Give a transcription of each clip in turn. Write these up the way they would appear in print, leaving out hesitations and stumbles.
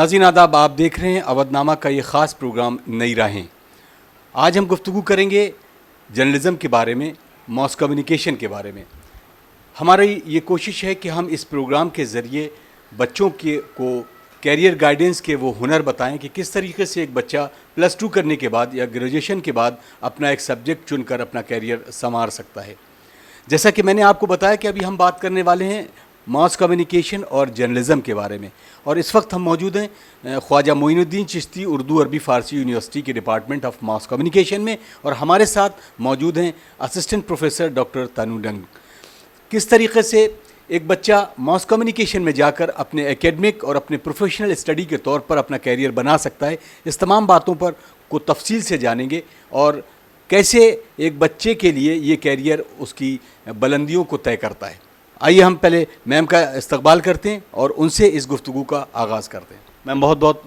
नाज़रीन आदाब, आप देख रहे हैं अवधनामा का ये ख़ास प्रोग्राम नई राहें। आज हम गुफ्तगू करेंगे जर्नलिज़म के बारे में, मास कम्युनिकेशन के बारे में। हमारी ये कोशिश है कि हम इस प्रोग्राम के ज़रिए बच्चों के को कैरियर गाइडेंस के वो हुनर बताएं कि किस तरीके से एक बच्चा +2 करने के बाद या ग्रेजुएशन के बाद अपना एक सब्जेक्ट चुनकर अपना कैरियर संवार सकता है। जैसा कि मैंने आपको बताया कि अभी हम बात करने वाले हैं मास कम्युनिकेशन और जर्नलिज़म के बारे में, और इस वक्त हम मौजूद हैं ख्वाजा मोइनुद्दीन चिश्ती उर्दू अरबी फ़ारसी यूनिवर्सिटी के डिपार्टमेंट ऑफ मास कम्युनिकेशन में, और हमारे साथ मौजूद हैं असिस्टेंट प्रोफेसर डॉक्टर तनु डंग। किस तरीके से एक बच्चा मास कम्युनिकेशन में जाकर अपने एकेडमिक और अपने प्रोफेशनल स्टडी के तौर पर अपना कैरियर बना सकता है, इस तमाम बातों पर को तफसील से जानेंगे, और कैसे एक बच्चे के लिए ये कैरियर उसकी बुलंदियों को तय करता है। आइए हम पहले मैम का इस्तकबाल करते हैं और उनसे इस गुफ्तगू का आगाज़ करते हैं। मैम बहुत बहुत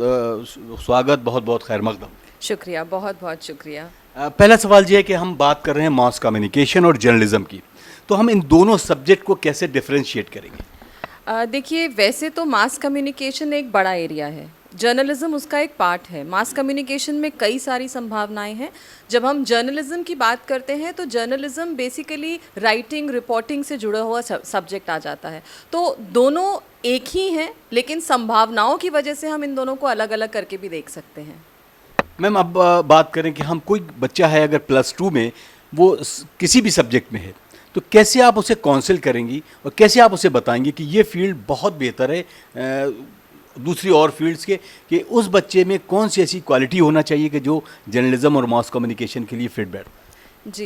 स्वागत, बहुत बहुत खैर मकदम। शुक्रिया, बहुत बहुत शुक्रिया। पहला सवाल ये है कि हम बात कर रहे हैं मास कम्युनिकेशन और जर्नलिज़म की, तो हम इन दोनों सब्जेक्ट को कैसे डिफरेंशिएट करेंगे? देखिए, वैसे तो मास कम्युनिकेशन एक बड़ा एरिया है, जर्नलिज्म उसका एक पार्ट है। मास कम्युनिकेशन में कई सारी संभावनाएं हैं। जब हम जर्नलिज्म की बात करते हैं तो जर्नलिज्म बेसिकली राइटिंग, रिपोर्टिंग से जुड़ा हुआ सब्जेक्ट आ जाता है। तो दोनों एक ही हैं, लेकिन संभावनाओं की वजह से हम इन दोनों को अलग अलग करके भी देख सकते हैं। मैम अब बात करें कि हम कोई बच्चा है अगर +2 में वो किसी भी सब्जेक्ट में है, तो कैसे आप उसे काउंसिल करेंगी और कैसे आप उसे बताएंगे कि ये फील्ड बहुत बेहतर है दूसरी और फील्ड्स के, कि उस बच्चे में कौन सी ऐसी क्वालिटी होना चाहिए कि जो जर्नलिज्म और मास कम्युनिकेशन के लिए फिट बैठ? जी,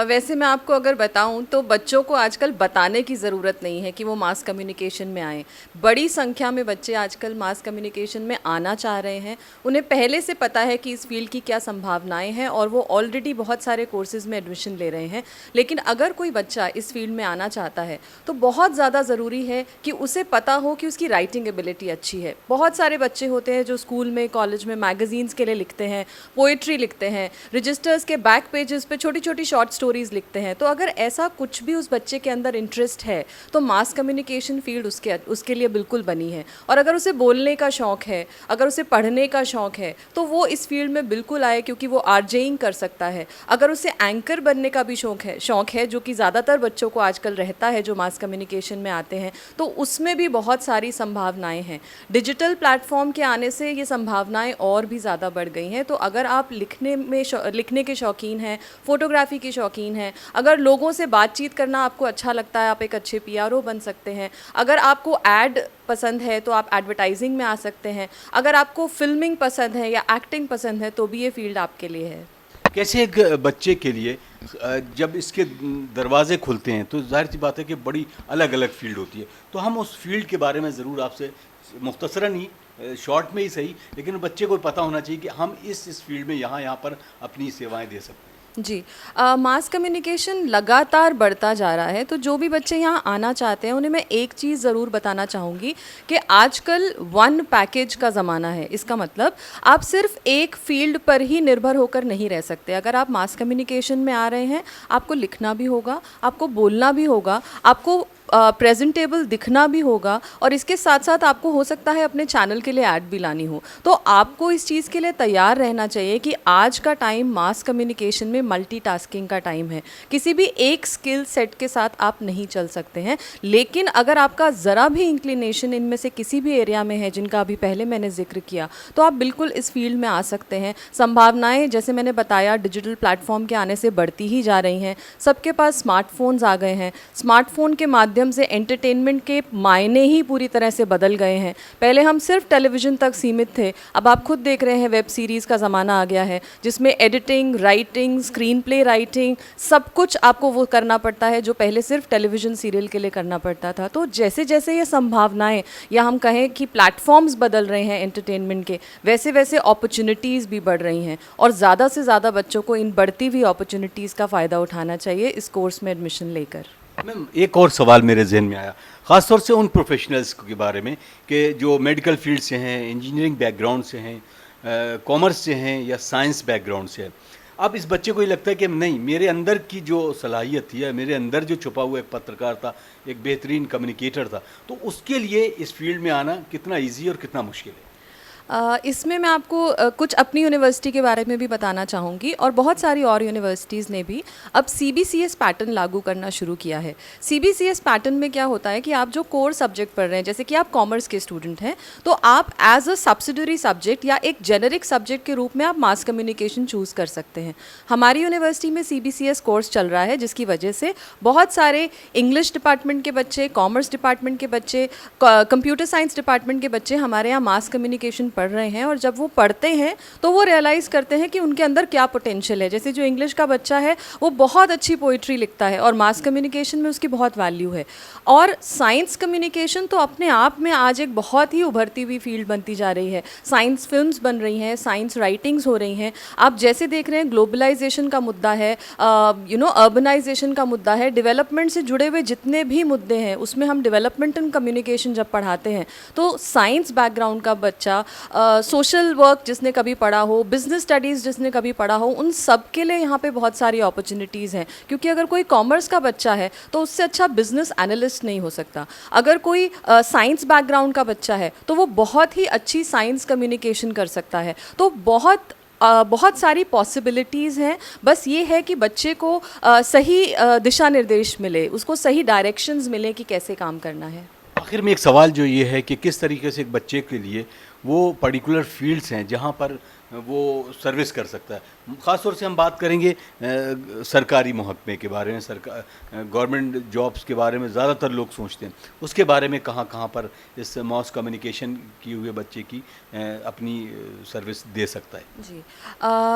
वैसे मैं आपको अगर बताऊं तो बच्चों को आजकल बताने की ज़रूरत नहीं है कि वो मास कम्युनिकेशन में आएँ। बड़ी संख्या में बच्चे आजकल मास कम्युनिकेशन में आना चाह रहे हैं। उन्हें पहले से पता है कि इस फील्ड की क्या संभावनाएं हैं और वो ऑलरेडी बहुत सारे कोर्सेज़ में एडमिशन ले रहे हैं। लेकिन अगर कोई बच्चा इस फील्ड में आना चाहता है तो बहुत ज़्यादा ज़रूरी है कि उसे पता हो कि उसकी राइटिंग एबिलिटी अच्छी है। बहुत सारे बच्चे होते हैं जो स्कूल में, कॉलेज में मैगज़ीन्स के लिए लिखते हैं, पोइट्री लिखते हैं, रजिस्टर्स के बैक पेजेस पे छोटी छोटी शॉर्ट स्टोरीज लिखते हैं। तो अगर ऐसा कुछ भी उस बच्चे के अंदर इंटरेस्ट है तो मास कम्युनिकेशन फील्ड उसके लिए बिल्कुल बनी है। और अगर उसे बोलने का शौक़ है, अगर उसे पढ़ने का शौक़ है, तो वो इस फील्ड में बिल्कुल आए, क्योंकि वो आरजेइंग कर सकता है। अगर उसे एंकर बनने का भी शौक़ है जो कि ज़्यादातर बच्चों को आजकल रहता है जो मास कम्युनिकेशन में आते हैं, तो उसमें भी बहुत सारी संभावनाएँ हैं। डिजिटल प्लेटफॉर्म के आने से ये संभावनाएँ और भी ज़्यादा बढ़ गई हैं। तो अगर आप लिखने के शौकीन हैं, फोटोग्राफी के शौकीन हैं, अगर लोगों से बातचीत करना आपको अच्छा लगता है, आप एक अच्छे पीआरओ बन सकते हैं। अगर आपको ऐड पसंद है तो आप एडवर्टाइजिंग में आ सकते हैं। अगर आपको फिल्मिंग पसंद है या एक्टिंग पसंद है तो भी ये फील्ड आपके लिए है। कैसे एक बच्चे के लिए जब इसके दरवाजे खुलते हैं तो जाहिर सी बात है कि बड़ी अलग अलग फील्ड होती है, तो हम उस फील्ड के बारे में ज़रूर आपसे मुख्तसरन ही, शॉर्ट में ही सही, लेकिन बच्चे को पता होना चाहिए कि हम इस फील्ड में यहाँ पर अपनी सेवाएं दे सकते हैं। जी, मास कम्युनिकेशन लगातार बढ़ता जा रहा है। तो जो भी बच्चे यहाँ आना चाहते हैं उन्हें मैं एक चीज़ ज़रूर बताना चाहूँगी कि आजकल वन पैकेज का ज़माना है। इसका मतलब आप सिर्फ एक फील्ड पर ही निर्भर होकर नहीं रह सकते। अगर आप मास कम्युनिकेशन में आ रहे हैं, आपको लिखना भी होगा, आपको बोलना भी होगा, आपको प्रेजेंटेबल दिखना भी होगा, और इसके साथ साथ आपको हो सकता है अपने चैनल के लिए ऐड भी लानी हो। तो आपको इस चीज़ के लिए तैयार रहना चाहिए कि आज का टाइम मास कम्युनिकेशन में मल्टीटास्किंग का टाइम है। किसी भी एक स्किल सेट के साथ आप नहीं चल सकते हैं। लेकिन अगर आपका ज़रा भी इंक्लिनेशन इनमें से किसी भी एरिया में है जिनका अभी पहले मैंने जिक्र किया, तो आप बिल्कुल इस फील्ड में आ सकते हैं। संभावनाएँ जैसे मैंने बताया डिजिटल प्लेटफॉर्म के आने से बढ़ती ही जा रही हैं। सबके पास स्मार्टफोन्स आ गए हैं। स्मार्टफोन के माध्यम से एंटरटेनमेंट के मायने ही पूरी तरह से बदल गए हैं। पहले हम सिर्फ टेलीविज़न तक सीमित थे, अब आप खुद देख रहे हैं वेब सीरीज़ का ज़माना आ गया है जिसमें editing, writing, screen play writing, सब कुछ आपको वो करना पड़ता है जो पहले सिर्फ टेलीविज़न सीरियल के लिए करना पड़ता था। तो जैसे जैसे ये संभावनाएं, या हम कहें कि प्लेटफॉर्म्स बदल रहे हैं एंटरटेनमेंट के, वैसे वैसे अपॉर्चुनिटीज़ भी बढ़ रही हैं, और ज़्यादा से ज़्यादा बच्चों को इन बढ़ती हुई अपॉर्चुनिटीज़ का फ़ायदा उठाना चाहिए इस कोर्स में एडमिशन लेकर। मैम एक और सवाल मेरे जहन में आया, ख़ासतौर से उन प्रोफेशनल्स के बारे में कि जो मेडिकल फील्ड से हैं, इंजीनियरिंग बैकग्राउंड से हैं, कॉमर्स से हैं या साइंस बैकग्राउंड से हैं। अब इस बच्चे को ये लगता है कि नहीं, मेरे अंदर की जो सलाहियत थी या मेरे अंदर जो छुपा हुआ एक पत्रकार था, एक बेहतरीन कम्युनिकेटर था, तो उसके लिए इस फील्ड में आना कितना ईजी और कितना मुश्किल है? इसमें मैं आपको कुछ अपनी यूनिवर्सिटी के बारे में भी बताना चाहूँगी और बहुत सारी और यूनिवर्सिटीज़ ने भी अब CBCS पैटर्न लागू करना शुरू किया है। CBCS पैटर्न में क्या होता है कि आप जो कोर सब्जेक्ट पढ़ रहे हैं, जैसे कि आप कॉमर्स के स्टूडेंट हैं, तो आप एज अ सब्सिडरी सब्जेक्ट या एक जेनरिक सब्जेक्ट के रूप में आप मास कम्युनिकेशन चूज़ कर सकते हैं। हमारी यूनिवर्सिटी में CBCS कोर्स चल रहा है, जिसकी वजह से बहुत सारे इंग्लिश डिपार्टमेंट के बच्चे, कॉमर्स डिपार्टमेंट के बच्चे, कंप्यूटर साइंस डिपार्टमेंट के बच्चे हमारे यहाँ मास कम्युनिकेशन पढ़ रहे हैं। और जब वो पढ़ते हैं तो वो रियलाइज़ करते हैं कि उनके अंदर क्या पोटेंशियल है। जैसे जो इंग्लिश का बच्चा है वो बहुत अच्छी पोइट्री लिखता है और मास कम्युनिकेशन में उसकी बहुत वैल्यू है। और साइंस कम्युनिकेशन तो अपने आप में आज एक बहुत ही उभरती हुई फील्ड बनती जा रही है। साइंस फिल्म्स बन रही हैं, साइंस राइटिंग्स हो रही हैं। आप जैसे देख रहे हैं ग्लोबलाइजेशन का मुद्दा है, अर्बनाइजेशन का मुद्दा है, डेवलपमेंट से जुड़े हुए जितने भी मुद्दे हैं उसमें हम डेवलपमेंट एंड कम्युनिकेशन जब पढ़ाते हैं तो साइंस बैकग्राउंड का बच्चा, सोशल वर्क जिसने कभी पढ़ा हो, बिजनेस स्टडीज़ जिसने कभी पढ़ा हो, उन सब के लिए यहाँ पे बहुत सारी अपॉर्चुनिटीज़ हैं। क्योंकि अगर कोई कॉमर्स का बच्चा है तो उससे अच्छा बिजनेस एनालिस्ट नहीं हो सकता। अगर कोई साइंस बैकग्राउंड का बच्चा है तो वो बहुत ही अच्छी साइंस कम्युनिकेशन कर सकता है। तो बहुत सारी पॉसिबिलिटीज़ हैं। बस ये है कि बच्चे को सही दिशा निर्देश मिले, उसको सही डायरेक्शंस मिले कि कैसे काम करना है। आखिर में एक सवाल जो ये है कि किस तरीके से एक बच्चे के लिए वो पर्टिकुलर फील्ड्स हैं जहाँ पर वो सर्विस कर सकता है। ख़ास तौर से हम बात करेंगे सरकारी महकमे के बारे में, गवर्नमेंट जॉब्स के बारे में ज़्यादातर लोग सोचते हैं। उसके बारे में कहाँ कहाँ पर इस मास कम्युनिकेशन किए हुए बच्चे की अपनी सर्विस दे सकता है? जी,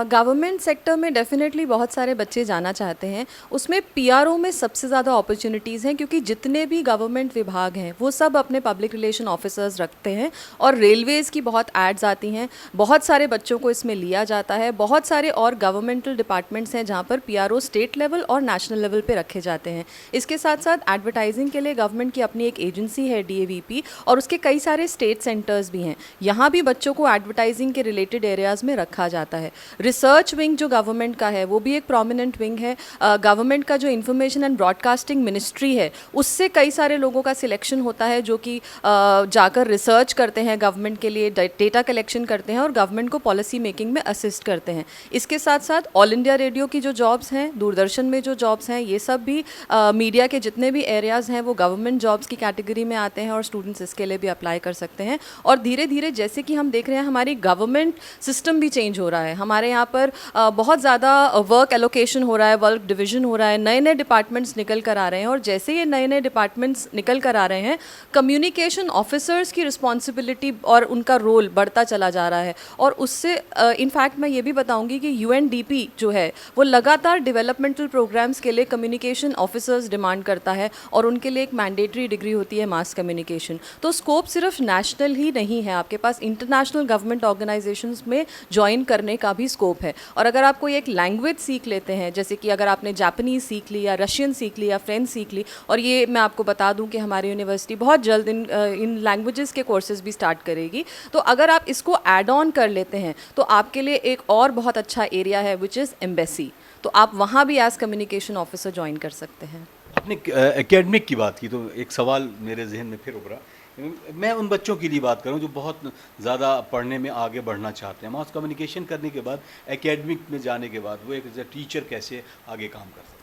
गवर्नमेंट सेक्टर में डेफिनेटली बहुत सारे बच्चे जाना चाहते हैं। उसमें PRO में सबसे ज़्यादा अपॉर्चुनिटीज़ हैं, क्योंकि जितने भी गवर्नमेंट विभाग हैं वो सब अपने पब्लिक रिलेशन ऑफिसर्स रखते हैं और रेलवेज़ की बहुत एड्स आती हैं, बहुत सारे बच्चों को इसमें लिया जाता है। बहुत सारे और गवर्नमेंटल डिपार्टमेंट्स हैं जहाँ पर PRO स्टेट लेवल और नेशनल लेवल पे रखे जाते हैं। इसके साथ साथ एडवर्टाइजिंग के लिए गवर्नमेंट की अपनी एक एजेंसी है DAVP, और उसके कई सारे स्टेट सेंटर्स भी हैं। यहाँ भी बच्चों को एडवर्टाइजिंग के रिलेटेड एरियाज़ में रखा जाता है। रिसर्च विंग जो गवर्नमेंट का है वो भी एक प्रोमिनेंट विंग है। गवर्नमेंट का जो इंफॉर्मेशन एंड ब्रॉडकास्टिंग मिनिस्ट्री है उससे कई सारे लोगों का सिलेक्शन होता है जो कि जाकर रिसर्च करते हैं, गवर्नमेंट के लिए डेटा कलेक्शन करते हैं और गवर्नमेंट को पॉलिसी मेकिंग में असिस्ट करते हैं। इसके साथ साथ ऑल इंडिया रेडियो की जो जॉब्स हैं, दूरदर्शन में जो जॉब्स हैं, ये सब भी मीडिया के जितने भी एरियाज़ हैं वो गवर्नमेंट जॉब्स की कैटेगरी में आते हैं और स्टूडेंट्स इसके लिए भी अप्लाई कर सकते हैं। और धीरे धीरे जैसे कि हम देख रहे हैं हमारी गवर्नमेंट सिस्टम भी चेंज हो रहा है। हमारे यहाँ पर बहुत ज़्यादा वर्क एलोकेशन हो रहा है, वर्क डिवीज़न हो रहा है, नए नए डिपार्टमेंट्स निकल कर आ रहे हैं। और जैसे ये नए नए डिपार्टमेंट्स निकल कर आ रहे हैं, कम्युनिकेशन ऑफिसर्स की रिस्पॉन्सिबिलिटी और उनका रोल बढ़ता चला जा रहा है। और उससे इनफैक्ट मैं ये भी बताऊंगी कि UNDP जो है वो लगातार डेवलपमेंटल प्रोग्राम्स के लिए कम्युनिकेशन ऑफिसर्स डिमांड करता है और उनके लिए एक मैंडेटरी डिग्री होती है मास कम्युनिकेशन। तो स्कोप सिर्फ नेशनल ही नहीं है, आपके पास इंटरनेशनल गवर्नमेंट ऑर्गेनाइजेशंस में ज्वाइन करने का भी स्कोप है। और अगर आप कोई एक लैंग्वेज सीख लेते हैं, जैसे कि अगर आपने जापानीज़ सीख ली या रशियन सीख ली या फ्रेंच सीख ली, और ये मैं आपको बता दूं कि हमारी यूनिवर्सिटी बहुत जल्द इन लैंग्वेजेस के कोर्सेज भी स्टार्ट करेगी। तो अगर आप इसको ऐड ऑन कर लेते हैं तो आपके लिए एक और बहुत अच्छा एरिया है विच इज़ एम्बेसी। तो आप वहाँ भी एज कम्युनिकेशन ऑफिसर ज्वाइन कर सकते हैं। आपने एकेडमिक की बात की तो एक सवाल मेरे जहन में फिर उभरा। मैं उन बच्चों के लिए बात करूं जो बहुत ज़्यादा पढ़ने में आगे बढ़ना चाहते हैं। मास कम्युनिकेशन करने के बाद, एकेडमिक में जाने के बाद वो एक टीचर कैसे आगे काम कर सकते हैं?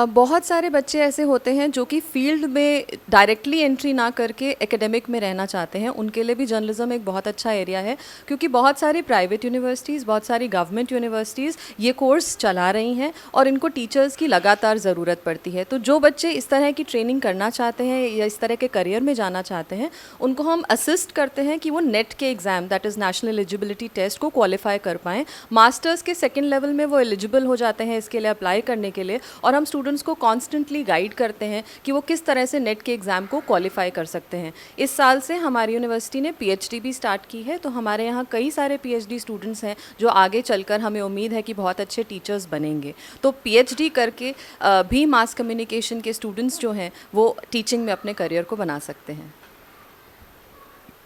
बहुत सारे बच्चे ऐसे होते हैं जो कि फील्ड में डायरेक्टली एंट्री ना करके एकेडमिक में रहना चाहते हैं। उनके लिए भी जर्नलिज्म एक बहुत अच्छा एरिया है, क्योंकि बहुत सारी प्राइवेट यूनिवर्सिटीज़, बहुत सारी गवर्नमेंट यूनिवर्सिटीज़ ये कोर्स चला रही हैं और इनको टीचर्स की लगातार ज़रूरत पड़ती है। तो जो बच्चे इस तरह की ट्रेनिंग करना चाहते हैं या इस तरह के करियर में जाना चाहते हैं, उनको हम असिस्ट करते हैं कि वो नेट के exam, that is national eligibility test, को क्वालिफाई कर पाएँ। मास्टर्स के सेकेंड लेवल में वो एलिजिबल हो जाते हैं इसके लिए अप्लाई करने के लिए, और हम स्टूडेंट्स को कॉन्स्टेंटली गाइड करते हैं कि वो किस तरह से नेट के एग्ज़ाम को क्वालिफाई कर सकते हैं। इस साल से हमारी यूनिवर्सिटी ने PhD भी स्टार्ट की है, तो हमारे यहाँ कई सारे PhD स्टूडेंट्स हैं जो आगे चलकर हमें उम्मीद है कि बहुत अच्छे टीचर्स बनेंगे। तो PhD करके भी मास कम्युनिकेशन के स्टूडेंट्स जो हैं वो टीचिंग में अपने करियर को बना सकते हैं।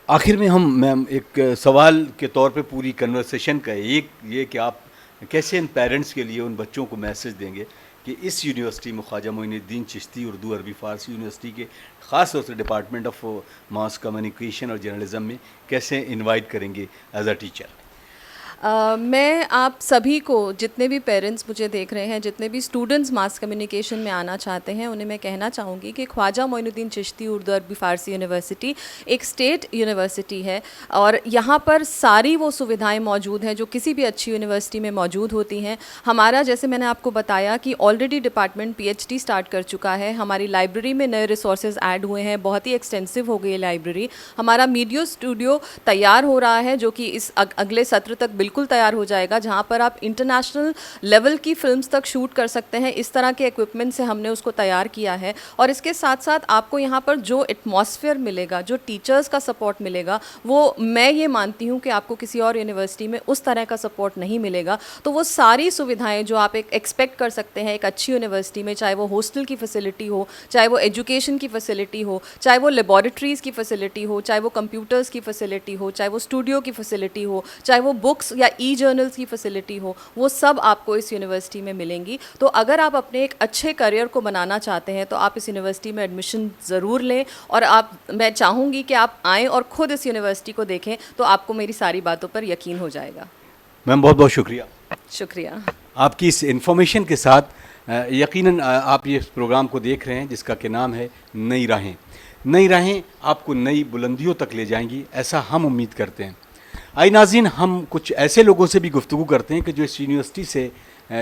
आखिर में हम मैम एक सवाल के तौर पे पूरी कन्वर्सेशन का एक ये कि आप कैसे इन पेरेंट्स के लिए, उन बच्चों को मैसेज देंगे कि इस यूनिवर्सिटी में ख्वाजा मोइनुद्दीन चिश्ती उर्दू अरबी फ़ारसी यूनिवर्सिटी के ख़ास तौर से डिपार्टमेंट ऑफ मास कम्युनिकेशन और जर्नलिज़म में कैसे इनवाइट करेंगे एज अ टीचर? मैं आप सभी को, जितने भी पेरेंट्स मुझे देख रहे हैं, जितने भी स्टूडेंट्स मास कम्युनिकेशन में आना चाहते हैं, उन्हें मैं कहना चाहूँगी कि ख्वाजा मोइनुद्दीन चिश्ती उर्दू अरबी फ़ारसी यूनिवर्सिटी एक स्टेट यूनिवर्सिटी है और यहाँ पर सारी वो सुविधाएं मौजूद हैं जो किसी भी अच्छी यूनिवर्सिटी में मौजूद होती हैं। हमारा, जैसे मैंने आपको बताया कि ऑलरेडी डिपार्टमेंट PhD स्टार्ट कर चुका है। हमारी लाइब्रेरी में नए रिसोर्सेज ऐड हुए हैं, बहुत ही एक्सटेंसिव हो गई है लाइब्रेरी। हमारा मीडिया स्टूडियो तैयार हो रहा है जो कि इस अगले सत्र तक बिल्कुल तैयार हो जाएगा, जहां पर आप इंटरनेशनल लेवल की फिल्म्स तक शूट कर सकते हैं। इस तरह के इक्विपमेंट से हमने उसको तैयार किया है और इसके साथ साथ आपको यहाँ पर जो एटमॉस्फेयर मिलेगा, जो टीचर्स का सपोर्ट मिलेगा, वो मैं ये मानती हूँ कि आपको किसी और यूनिवर्सिटी में उस तरह का सपोर्ट नहीं मिलेगा। तो वो सारी सुविधाएं जो आप एक एक्सपेक्ट कर सकते हैं एक अच्छी यूनिवर्सिटी में, चाहे वो हॉस्टल की फैसिलिटी हो, चाहे वो एजुकेशन की फैसिलिटी हो, चाहे वो लेबॉरेटरीज़ की फैसिलिटी हो, चाहे वो कंप्यूटर्स की फैसिलिटी हो, चाहे वो स्टूडियो की फैसिलिटी हो, चाहे वो बुक्स या जर्नल्स की फैसिलिटी हो, वो सब आपको इस यूनिवर्सिटी में मिलेंगी। तो अगर आप अपने एक अच्छे करियर को बनाना चाहते हैं तो आप इस यूनिवर्सिटी में एडमिशन ज़रूर लें और मैं चाहूँगी कि आप आएँ और ख़ुद इस यूनिवर्सिटी को देखें, तो आपको मेरी सारी बातों पर यकीन हो जाएगा। मैम बहुत बहुत शुक्रिया। शुक्रिया आपकी इस इन्फॉर्मेशन के साथ यकीनन आप ये प्रोग्राम को देख रहे हैं जिसका कि नाम है नई राहें। नई राहें आपको नई बुलंदियों तक ले जाएंगी, ऐसा हम उम्मीद करते हैं। आई नाज़रीन, हम कुछ ऐसे लोगों से भी गुफ्तगू करते हैं कि जो इस यूनिवर्सिटी से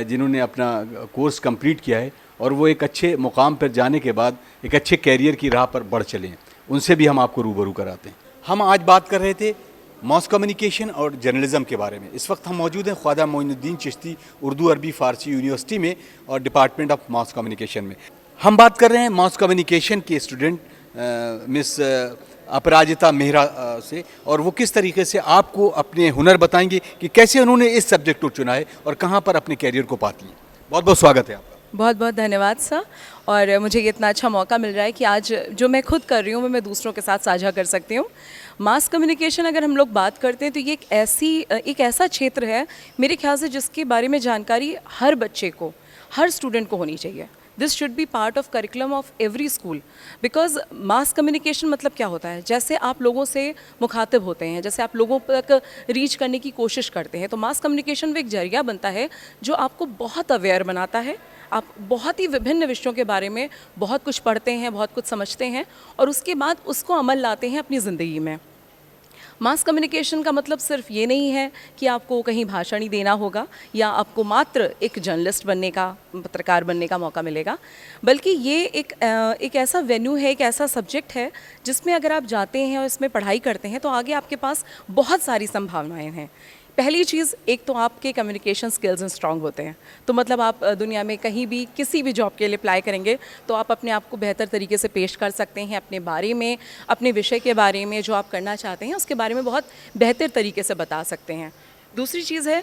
जिन्होंने अपना कोर्स कंप्लीट किया है और वो एक अच्छे मुकाम पर जाने के बाद एक अच्छे कैरियर की राह पर बढ़ चले हैं, उनसे भी हम आपको रूबरू कराते हैं। हम आज बात कर रहे थे मास कम्युनिकेशन और जर्नलिज़म के बारे में। इस वक्त हम मौजूद हैं ख्वाजा मोइनुद्दीन चिश्ती उर्दू अरबी फ़ारसी यूनिवर्सिटी में और डिपार्टमेंट ऑफ मास कम्युनिकेशन में। हम बात कर रहे हैं मास कम्युनिकेशन के स्टूडेंट मिस अपराजिता मेहरा से, और वो किस तरीके से आपको अपने हुनर बताएंगे कि कैसे उन्होंने इस सब्जेक्ट को चुना है और कहाँ पर अपने कैरियर को पाती हैं। बहुत बहुत स्वागत है आपका। बहुत बहुत धन्यवाद सर। और मुझे ये इतना अच्छा मौका मिल रहा है कि आज जो मैं खुद कर रही हूँ वो मैं दूसरों के साथ साझा कर सकती हूँ। मास कम्युनिकेशन अगर हम लोग बात करते हैं तो ये एक ऐसा क्षेत्र है मेरे ख्याल से जिसके बारे में जानकारी हर बच्चे को, हर स्टूडेंट को होनी चाहिए। This should be part of curriculum of every school. Because mass communication मतलब क्या होता है, जैसे आप लोगों से मुखातिब होते हैं, जैसे आप लोगों तक रीच करने की कोशिश करते हैं, तो मास कम्युनिकेशन भी एक जरिया बनता है जो आपको बहुत अवेयर बनाता है। आप बहुत ही विभिन्न विषयों के बारे में बहुत कुछ पढ़ते हैं, बहुत कुछ समझते हैं और उसके बाद उसको अमल लाते हैं अपनी ज़िंदगी में। मास कम्युनिकेशन का मतलब सिर्फ ये नहीं है कि आपको कहीं भाषण ही देना होगा या आपको मात्र एक जर्नलिस्ट बनने का, पत्रकार बनने का मौका मिलेगा, बल्कि ये एक ऐसा वेन्यू है, एक ऐसा सब्जेक्ट है जिसमें अगर आप जाते हैं और इसमें पढ़ाई करते हैं तो आगे आपके पास बहुत सारी संभावनाएं हैं। पहली चीज़, एक तो आपके कम्युनिकेशन स्किल्स स्ट्रांग होते हैं, तो मतलब आप दुनिया में कहीं भी किसी भी जॉब के लिए अप्लाई करेंगे तो आप अपने आप को बेहतर तरीके से पेश कर सकते हैं, अपने बारे में, अपने विषय के बारे में, जो आप करना चाहते हैं उसके बारे में बहुत बेहतर तरीके से बता सकते हैं। दूसरी चीज़ है,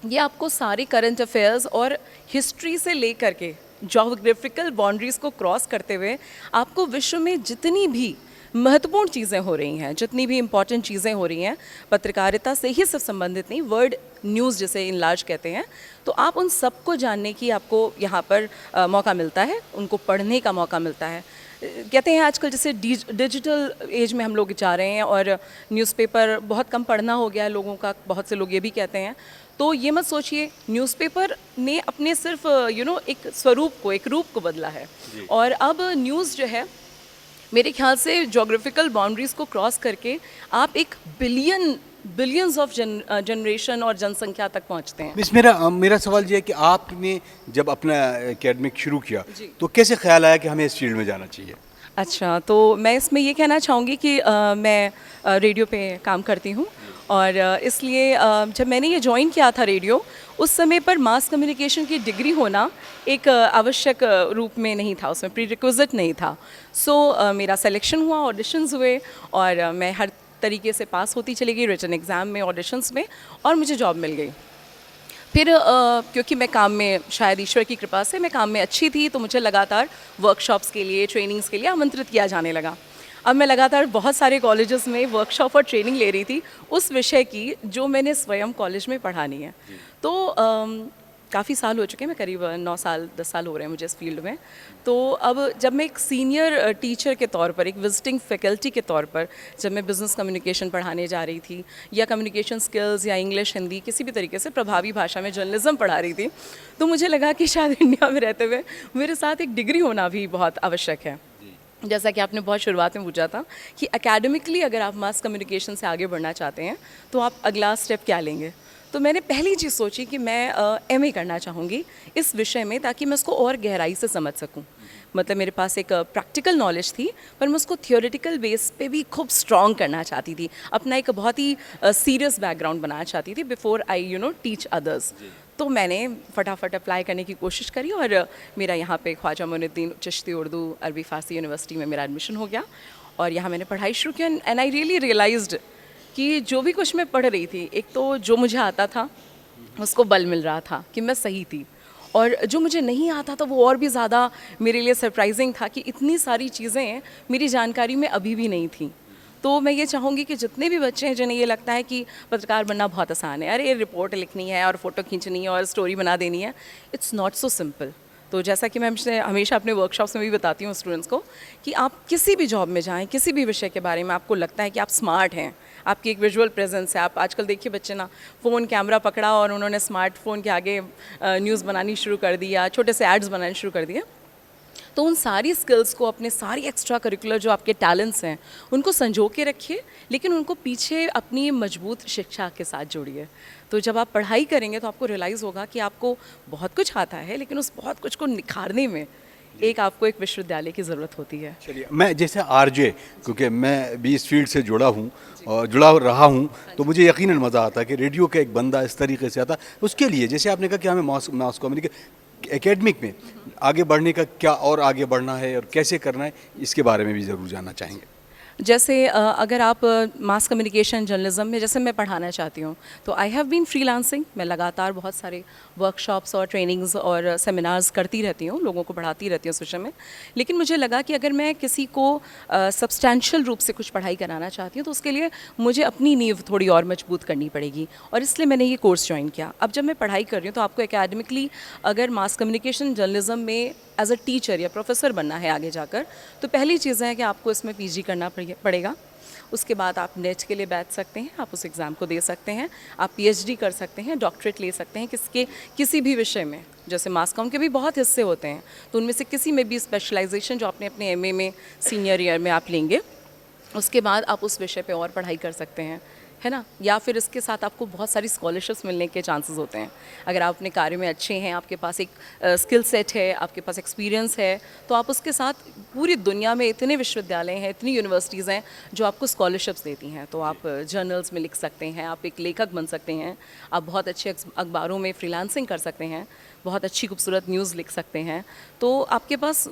ये आपको सारे करंट अफेयर्स और हिस्ट्री से लेकर के जोग्राफिकल बाउंड्रीज़ को क्रॉस करते हुए आपको विश्व में जितनी भी महत्वपूर्ण चीज़ें हो रही हैं, जितनी भी इम्पॉर्टेंट चीज़ें हो रही हैं, पत्रकारिता से ही सिर्फ संबंधित नहीं, वर्ल्ड न्यूज़ जिसे इनलार्ज कहते हैं, तो आप उन सबको जानने की आपको यहाँ पर मौका मिलता है, उनको पढ़ने का मौका मिलता है। कहते हैं आजकल जैसे डिजिटल एज में हम लोग जा रहे हैं और न्यूज़पेपर बहुत कम पढ़ना हो गया है लोगों का, बहुत से लोग ये भी कहते हैं। तो ये मत सोचिए, न्यूज़पेपर ने अपने सिर्फ एक स्वरूप को, एक रूप को बदला है और अब न्यूज़ जो है मेरे ख्याल से जोग्राफिकल बाउंड्रीज़ को क्रॉस करके आप एक बिलियंस ऑफ जनरेशन और जनसंख्या तक पहुंचते हैं। मिस, मेरा सवाल ये है कि आपने जब अपना एकेडमिक शुरू किया तो कैसे ख्याल आया कि हमें इस फील्ड में जाना चाहिए? अच्छा, तो मैं इसमें ये कहना चाहूँगी कि मैं रेडियो पे काम करती हूँ और इसलिए जब मैंने ये ज्वाइन किया था रेडियो, उस समय पर मास कम्युनिकेशन की डिग्री होना एक आवश्यक रूप में नहीं था, उसमें प्री रिक्विजिट नहीं था। सो मेरा सिलेक्शन हुआ, ऑडिशंस हुए और मैं हर तरीके से पास होती चली गई रिटन एग्ज़ाम में, ऑडिशंस में, और मुझे जॉब मिल गई। फिर क्योंकि मैं काम में, शायद ईश्वर की कृपा से मैं काम में अच्छी थी, तो मुझे लगातार वर्कशॉप्स के लिए, ट्रेनिंग्स के लिए आमंत्रित किया जाने लगा। अब मैं लगातार बहुत सारे कॉलेजेस में वर्कशॉप और ट्रेनिंग ले रही थी उस विषय की जो मैंने स्वयं कॉलेज में पढ़ानी है। तो काफ़ी साल हो चुके हैं, मैं करीब 9 साल 10 साल हो रहे हैं मुझे इस फील्ड में। तो अब जब मैं एक सीनियर टीचर के तौर पर, एक विजिटिंग फैकल्टी के तौर पर जब मैं बिज़नेस कम्युनिकेशन पढ़ाने जा रही थी, या कम्युनिकेशन स्किल्स या इंग्लिश हिंदी किसी भी तरीके से प्रभावी भाषा में जर्नलिज्म पढ़ा रही थी, तो मुझे लगा कि शायद इंडिया में रहते हुए मेरे साथ एक डिग्री होना भी बहुत आवश्यक है। जैसा कि आपने बहुत शुरुआत में पूछा था कि एकेडमिकली अगर आप मास कम्युनिकेशन से आगे बढ़ना चाहते हैं तो आप अगला स्टेप क्या लेंगे। तो मैंने पहली चीज़ सोची कि मैं एमए करना चाहूँगी इस विषय में, ताकि मैं उसको और गहराई से समझ सकूँ। मतलब मेरे पास एक प्रैक्टिकल नॉलेज थी, पर मैं उसको थियोरेटिकल बेस पे भी खूब स्ट्रॉन्ग करना चाहती थी, अपना एक बहुत ही सीरियस बैकग्राउंड बनाना चाहती थी बिफोर आई टीच अदर्स। तो मैंने फटाफट अप्लाई करने की कोशिश करी और मेरा यहाँ पे ख्वाजा मोइनुद्दीन चिश्ती उर्दू अरबी फ़ारसी यूनिवर्सिटी में मेरा एडमिशन हो गया और यहाँ मैंने पढ़ाई शुरू की। एंड आई रियली रियलाइज्ड कि जो भी कुछ मैं पढ़ रही थी, एक तो जो मुझे आता था उसको बल मिल रहा था कि मैं सही थी, और जो मुझे नहीं आता था वो और भी ज़्यादा मेरे लिए सरप्राइजिंग था कि इतनी सारी चीज़ें मेरी जानकारी में अभी भी नहीं थी। तो मैं ये चाहूँगी कि जितने भी बच्चे हैं जिन्हें ये लगता है कि पत्रकार बनना बहुत आसान है, अरे रिपोर्ट लिखनी है और फ़ोटो खींचनी है और स्टोरी बना देनी है, इट्स नॉट सो सिंपल। तो जैसा कि मैं हमेशा अपने वर्कशॉप्स में भी बताती हूँ स्टूडेंट्स को कि आप किसी भी जॉब में जाएं, किसी भी विषय के बारे में आपको लगता है कि आप स्मार्ट हैं, आपकी एक विजुअल प्रेजेंस है, आप आजकल देखिए बच्चे ना फ़ोन कैमरा पकड़ा और उन्होंने स्मार्टफोन के आगे न्यूज़ बनानी शुरू कर दिया, छोटे से एड्स बनाने शुरू कर दिए। तो उन सारी स्किल्स को, अपने सारी एक्स्ट्रा करिकुलर जो आपके टैलेंट्स हैं उनको संजो के रखिए, लेकिन उनको पीछे अपनी मजबूत शिक्षा के साथ जोड़िए। तो जब आप पढ़ाई करेंगे तो आपको रियलाइज़ होगा कि आपको बहुत कुछ आता है, लेकिन उस बहुत कुछ को निखारने में आपको एक विश्वविद्यालय की ज़रूरत होती है। चलिए, मैं जैसे आरजे, क्योंकि मैं भी इस फील्ड से जुड़ा हूँ और जुड़ा रहा हूँ, तो मुझे यकीनन मज़ा आता है कि रेडियो का एक बंदा इस तरीके से आता। उसके लिए जैसे आपने कहा कि हमें मास कम्युनिकेशन एकेडमिक में आगे बढ़ने का क्या और आगे बढ़ना है और कैसे करना है, इसके बारे में भी ज़रूर जानना चाहेंगे। जैसे अगर आप मास कम्युनिकेशन जर्नलिज्म में जैसे मैं पढ़ाना चाहती हूँ, तो आई हैव बीन फ्रीलांसिंग। मैं लगातार बहुत सारे वर्कशॉप्स और ट्रेनिंग्स और सेमिनार्स करती रहती हूँ, लोगों को पढ़ाती रहती हूँ उस विषय में। लेकिन मुझे लगा कि अगर मैं किसी को सब्सटैंशियल रूप से कुछ पढ़ाई कराना चाहती हूँ तो उसके लिए मुझे अपनी नींव थोड़ी और मजबूत करनी पड़ेगी, और इसलिए मैंने ये कोर्स ज्वाइन किया। अब जब मैं पढ़ाई कर रही हूँ तो आपको एकेडमिकली अगर मास कम्युनिकेशन जर्नलिज्म में एज अ टीचर या प्रोफेसर बनना है आगे जाकर, तो पहली चीज़ है कि आपको इसमें पीजी करना पड़ेगा। उसके बाद आप नेट के लिए बैठ सकते हैं, आप उस एग्ज़ाम को दे सकते हैं, आप पीएचडी कर सकते हैं, डॉक्टरेट ले सकते हैं किसी भी विषय में। जैसे मास कॉम के भी बहुत हिस्से होते हैं, तो उनमें से किसी में भी स्पेशलाइजेशन जो आपने अपने एमए में सीनियर ईयर में आप लेंगे, उसके बाद आप उस विषय पे और पढ़ाई कर सकते हैं, है ना। या फिर इसके साथ आपको बहुत सारी स्कॉलरशिप्स मिलने के चांसेस होते हैं। अगर आप अपने कार्य में अच्छे हैं, आपके पास एक स्किल सेट है, आपके पास एक्सपीरियंस है, तो आप उसके साथ पूरी दुनिया में इतने विश्वविद्यालय हैं, इतनी यूनिवर्सिटीज़ हैं जो आपको स्कॉलरशिप्स देती हैं। तो आप जर्नल्स में लिख सकते हैं, आप एक लेखक बन सकते हैं, आप बहुत अच्छे अखबारों में फ्रीलांसिंग कर सकते हैं, बहुत अच्छी खूबसूरत न्यूज़ लिख सकते हैं। तो आपके पास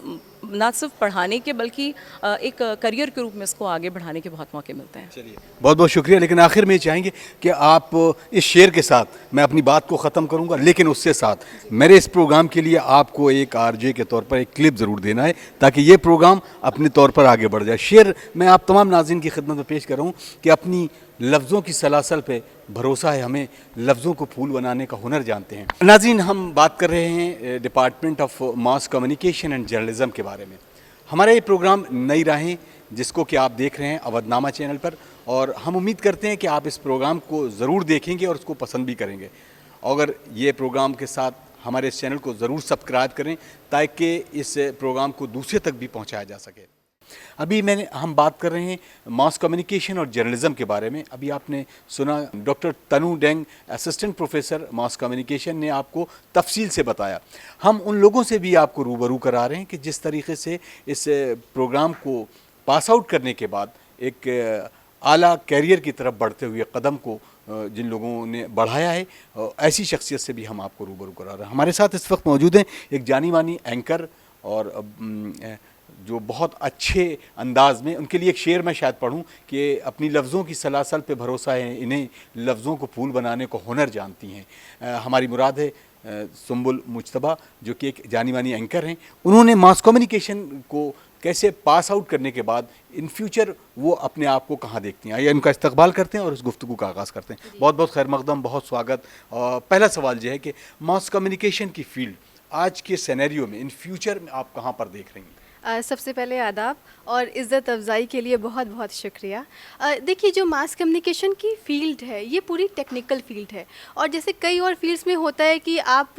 ना सिर्फ पढ़ाने के बल्कि एक करियर के रूप में इसको आगे बढ़ाने के बहुत मौके मिलते हैं। चलिए, बहुत बहुत शुक्रिया। लेकिन आखिर में ये चाहेंगे कि आप इस शेर के साथ मैं अपनी बात को ख़त्म करूंगा, लेकिन उससे साथ मेरे इस प्रोग्राम के लिए आपको एक आरजे के तौर पर एक क्लिप ज़रूर देना है, ताकि ये प्रोग्राम अपने तौर पर आगे बढ़ जाए। शेर मैं आप तमाम नाज़रीन की खिदमत में पेश कर रहा हूँ कि अपनी लफ्ज़ों की सलासल पे भरोसा है हमें, लफ्ज़ों को फूल बनाने का हुनर जानते हैं। नाज़रीन, हम बात कर रहे हैं department of mass communication and journalism के बारे में। हमारा ये प्रोग्राम नई राहें, जिसको कि आप देख रहे हैं अवधनामा चैनल पर, और हम उम्मीद करते हैं कि आप इस प्रोग्राम को ज़रूर देखेंगे और उसको पसंद भी करेंगे। अगर ये प्रोग्राम के साथ हमारे इस चैनल को ज़रूर सब्सक्राइब करें, ताकि इस प्रोग्राम को दूसरे तक भी पहुंचाया जा सके। अभी हम बात कर रहे हैं मास कम्युनिकेशन और जर्नलिज्म के बारे में। अभी आपने सुना doctor Tanu Deng, assistant professor mass communication, ने आपको तफसील से बताया। हम उन लोगों से भी आपको रूबरू करा रहे हैं कि जिस तरीके से इस प्रोग्राम को पास आउट करने के बाद एक आला कैरियर की तरफ बढ़ते हुए कदम को जिन लोगों ने बढ़ाया है, ऐसी शख्सियत से भी हम आपको रूबरू करा रहे हैं। हमारे साथ इस वक्त मौजूद हैं एक जानी मानी एंकर और जो बहुत अच्छे अंदाज में, उनके लिए एक शेर मैं शायद पढ़ूं कि अपनी लफ्ज़ों की सलासल पे भरोसा है इन्हें, लफ्ज़ों को फूल बनाने को हुनर जानती हैं। हमारी मुराद है सुंबुल मुज्तबा, जो कि एक जानी मानी एंकर हैं। उन्होंने मास कम्युनिकेशन को कैसे पास आउट करने के बाद इन फ्यूचर वो अपने आप को कहाँ देखती हैं, या इनका इस्तकबाल करते हैं और इस गुफ्तगू का आगाज़ करते हैं। बहुत बहुत खैर मकदम, बहुत स्वागत। पहला सवाल ये है कि मास कम्युनिकेशन की फील्ड आज के सिनेरियो में इन फ्यूचर में आप कहाँ पर देख रही हैं? सबसे पहले आदाब और इज़्ज़त अफ़ज़ाई के लिए बहुत बहुत शुक्रिया। देखिए, जो मास कम्युनिकेशन की फ़ील्ड है ये पूरी टेक्निकल फ़ील्ड है, और जैसे कई और फील्ड्स में होता है कि आप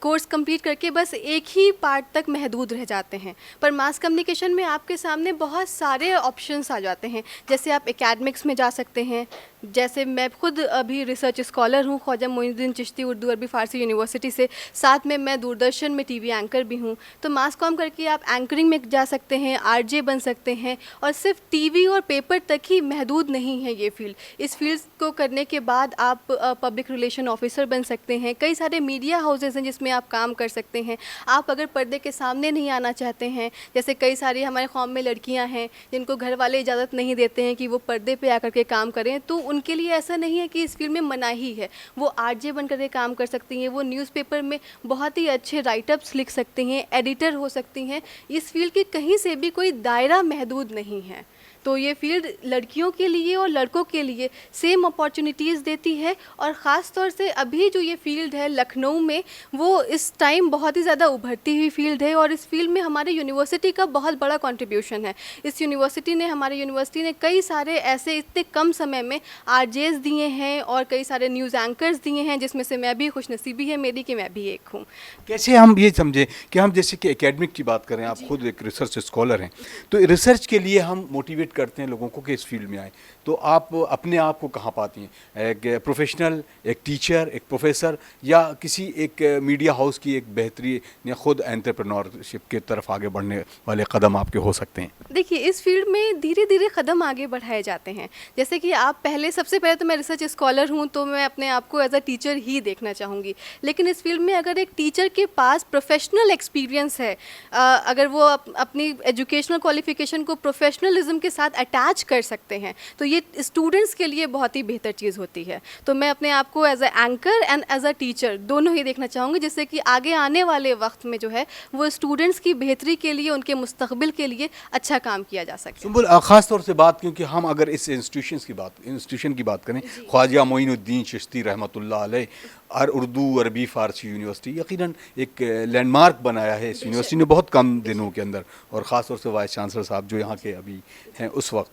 कोर्स कंप्लीट करके बस एक ही पार्ट तक महदूद रह जाते हैं, पर मास कम्युनिकेशन में आपके सामने बहुत सारे ऑप्शंस आ जाते हैं। जैसे आप एकेडमिक्स में जा सकते हैं, जैसे मैं खुद अभी रिसर्च स्कॉलर हूँ ख्वाजा मोइनुद्दीन चिश्ती उर्दू अरबी फ़ारसी यूनिवर्सिटी से, साथ में मैं दूरदर्शन में टीवी एंकर भी हूँ। तो मास कॉम करके आप एंकरिंग में जा सकते हैं, आरजे बन सकते हैं, और सिर्फ टीवी और पेपर तक ही महदूद नहीं है ये फील्ड। इस फील्ड को करने के बाद आप पब्लिक रिलेशन ऑफिसर बन सकते हैं। कई सारे मीडिया हाउसेज हैं जिसमें आप काम कर सकते हैं। आप अगर पर्दे के सामने नहीं आना चाहते हैं, जैसे कई सारी हमारे कौम में लड़कियां हैं जिनको घर वाले इजाज़त नहीं देते हैं कि वो पर्दे पे आकर के काम करें, तो उनके लिए ऐसा नहीं है कि इस फील्ड में मनाही है। वो आरजे बन करके काम कर सकती हैं, वो न्यूज़पेपर में बहुत ही अच्छे राइटअप्स लिख सकती हैं, एडिटर हो सकती हैं। इस फील्ड के कहीं से भी कोई दायरा महदूद नहीं है। तो ये फील्ड लड़कियों के लिए और लड़कों के लिए सेम अपॉर्चुनिटीज़ देती है, और ख़ास तौर से अभी जो ये फील्ड है लखनऊ में, वो इस टाइम बहुत ही ज़्यादा उभरती हुई फील्ड है, और इस फील्ड में हमारे यूनिवर्सिटी का बहुत बड़ा कंट्रीब्यूशन है। इस हमारे यूनिवर्सिटी ने कई सारे ऐसे इतने कम समय में आरजेस दिए हैं और कई सारे न्यूज़ एंकर्स दिए हैं, जिसमें से मैं भी खुशनसीबी है मेरी कि मैं भी एक हूँ। कैसे हम ये समझें कि हम जैसे कि एकेडमिक की बात करें, आप खुद एक रिसर्च स्कॉलर हैं, तो रिसर्च के लिए हम मोटिवेट करते हैं लोगों को कि इस फील्ड में आए, तो आप अपने आप को कहाँ पाती हैं? एक प्रोफेशनल, एक टीचर, एक प्रोफेसर, या किसी एक मीडिया हाउस की एक बेहतरीन या खुद एंटरप्रेन्योरशिप की तरफ आगे बढ़ने वाले कदम आपके हो सकते हैं? देखिए, इस फील्ड में धीरे धीरे कदम आगे बढ़ाए जाते हैं। जैसे कि आप सबसे पहले तो मैं रिसर्च स्कॉलर हूँ, तो मैं अपने आप को एज अ टीचर ही देखना चाहूँगी। लेकिन इस फील्ड में अगर एक टीचर के पास प्रोफेशनल एक्सपीरियंस है, अगर वो अपनी एजुकेशनल क्वालिफिकेशन को प्रोफेशनलिज्म के साथ अटैच कर सकते हैं, तो ये स्टूडेंट्स के लिए बहुत ही बेहतर चीज़ होती है। तो मैं अपने आप को as a anchor and as a teacher दोनों ही देखना चाहूँगी, जिससे कि आगे आने वाले वक्त में जो है वो स्टूडेंट्स की बेहतरी के लिए, उनके मुस्तकबिल के लिए अच्छा काम किया जा सके। सुंबुल, ख़ास तौर से बात, क्योंकि हम अगर इस इंस्टीट्यूशन की बात करें, ख्वाजा मोइनुद्दीन चिश्ती रहमतुल्लाह अलैह और उर्दू अरबी फ़ारसी यूनिवर्सिटी यकीनन एक लैंडमार्क बनाया है इस यूनिवर्सिटी ने बहुत कम दिनों के अंदर, और ख़ास तौर से वाइस चांसलर साहब जो यहाँ के अभी हैं उस वक्त,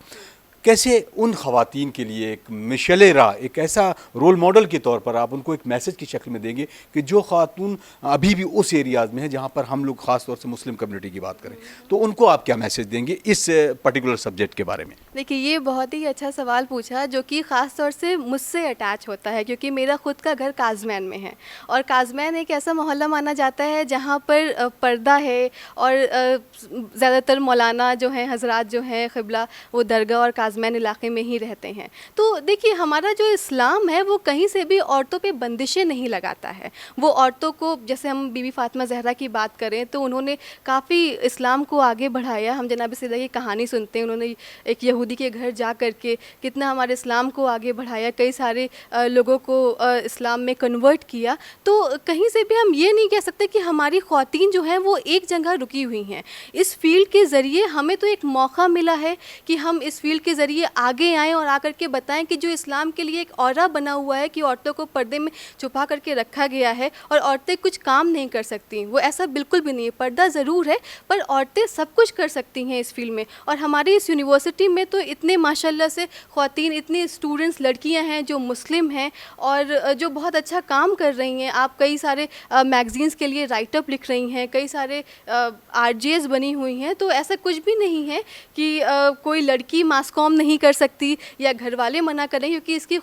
कैसे उन ख़वातीन के लिए एक मिशले राह, एक ऐसा रोल मॉडल के तौर पर आप उनको एक मैसेज की शक्ल में देंगे कि जो ख़ातून अभी भी उस एरियाज़ में है जहाँ पर हम लोग ख़ास तौर से मुस्लिम कम्युनिटी की बात करें, तो उनको आप क्या मैसेज देंगे इस पर्टिकुलर सब्जेक्ट के बारे में? देखिए, ये बहुत ही अच्छा सवाल पूछा, जो कि ख़ास तौर से मुझसे अटैच होता है, क्योंकि मेरा ख़ुद का घर काज़मैन में है, और काज़मैन एक ऐसा मोहल्ला माना जाता है जहाँ पर पर्दा है, और ज़्यादातर मौलाना जो हैं, हजरात जो हैं क़िबला, वो दरगाह और काज़मैन इलाके में ही रहते हैं। तो देखिए, हमारा जो इस्लाम है वो कहीं से भी औरतों पे बंदिशें नहीं लगाता है। वो औरतों को, जैसे हम बीबी फ़ातिमा ज़हरा की बात करें, तो उन्होंने काफ़ी इस्लाम को आगे बढ़ाया। हम जनाब सीदा की कहानी सुनते हैं, उन्होंने एक यहूदी के घर जा कर के कितना हमारे इस्लाम को आगे बढ़ाया, कई सारे लोगों को इस्लाम में कन्वर्ट किया। तो कहीं से भी हम ये नहीं कह सकते कि हमारी ख़वातीन जो हैं वो एक जगह रुकी हुई हैं। इस फील्ड के ज़रिए हमें तो एक मौका मिला है कि हम इस फील्ड के ज़रिए आगे आएँ और आकर के बताएं कि जो इस्लाम के लिए एक औरा बना हुआ है कि औरतों को पर्दे में छुपा करके रखा गया है और औरतें कुछ काम नहीं कर सकती, वो ऐसा बिल्कुल भी नहीं है। पर्दा ज़रूर है, पर औरतें सब कुछ कर सकती हैं इस फील्ड में। और हमारी इस यूनिवर्सिटी में तो इतने माशाल्लाह से ख़वातीन, इतनी स्टूडेंट्स लड़कियां हैं जो मुस्लिम हैं और जो बहुत अच्छा काम कर रही हैं। आप कई सारे मैगज़ीन्स के लिए राइटअप लिख रही हैं, कई सारे आरजेस बनी हुई हैं। तो ऐसा कुछ भी नहीं है कि कोई लड़की मास कॉम नहीं कर सकती या घर वाले मना करें, क्योंकि इसकी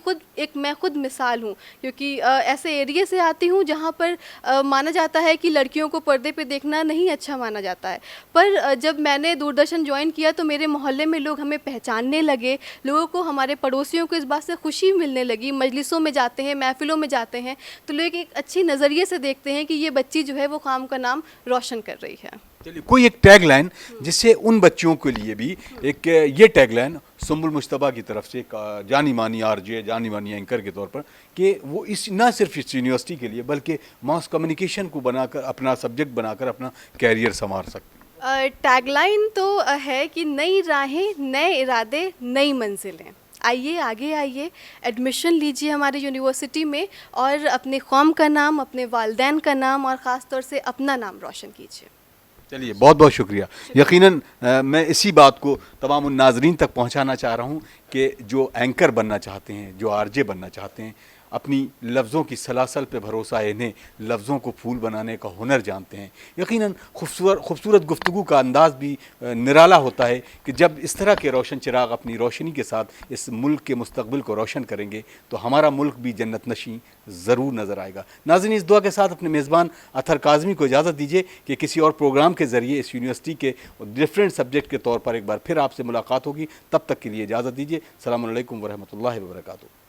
मैं खुद मिसाल हूँ, क्योंकि ऐसे एरिया से आती हूँ जहाँ पर माना जाता है कि लड़कियों को पर्दे पे देखना नहीं अच्छा माना जाता है। पर जब मैंने दूरदर्शन ज्वाइन किया तो मेरे मोहल्ले में लोग हमें पहचानने लगे, लोगों को, हमारे पड़ोसियों को इस बात से खुशी मिलने लगी। मजलिसों में जाते हैं, महफिलों में जाते हैं, तो लोग एक अच्छी नज़रिए से देखते हैं कि ये बच्ची जो है वो काम का नाम रोशन कर रही है। चलिए, कोई एक टैगलाइन जिससे उन बच्चियों के लिए भी एक ये टैगलाइन सुंबुल मुश्तबा की तरफ से एक जानी मानी आरजे, जानी मानी एंकर के तौर पर, कि वो इस न सिर्फ इस यूनिवर्सिटी के लिए बल्कि मास कम्युनिकेशन को बनाकर, अपना सब्जेक्ट बनाकर अपना कैरियर संवार सकते हैं। टैगलाइन तो है कि नई राहें, नए इरादे, नई मंजिलें। आइए, आगे आइए, एडमिशन लीजिए हमारी यूनिवर्सिटी में और अपने कौम का नाम, अपने वालिदैन का नाम और ख़ास तौर से अपना नाम रोशन कीजिए। चलिए, बहुत बहुत शुक्रिया। यकीनन मैं इसी बात को तमाम उन नाजरीन तक पहुंचाना चाह रहा हूं कि जो एंकर बनना चाहते हैं, जो आरजे बनना चाहते हैं, अपनी लफ्ज़ों की सलासल पे भरोसा है, इन्हें लफ्ज़ों को फूल बनाने का हुनर जानते हैं। यकीनन खूबसूरत गुफ्तगू का अंदाज़ भी निराला होता है कि जब इस तरह के रोशन चिराग अपनी रोशनी के साथ इस मुल्क के मुस्तकबिल को रोशन करेंगे तो हमारा मुल्क भी जन्नत नशीं ज़रूर नज़र आएगा। नाज़रीन, इस दुआ के साथ अपने मेज़बान अतहर काज़मी को इजाज़त दीजिए कि किसी और प्रोग्राम के ज़रिए इस यूनिवर्सिटी के डिफरेंट सब्जेक्ट के तौर पर एक बार फिर आपसे मुलाकात होगी। तब तक के लिए इजाज़त दीजिए। अस्सलामु अलैकुम वरहमतुल्लाहि वबरकातुहू।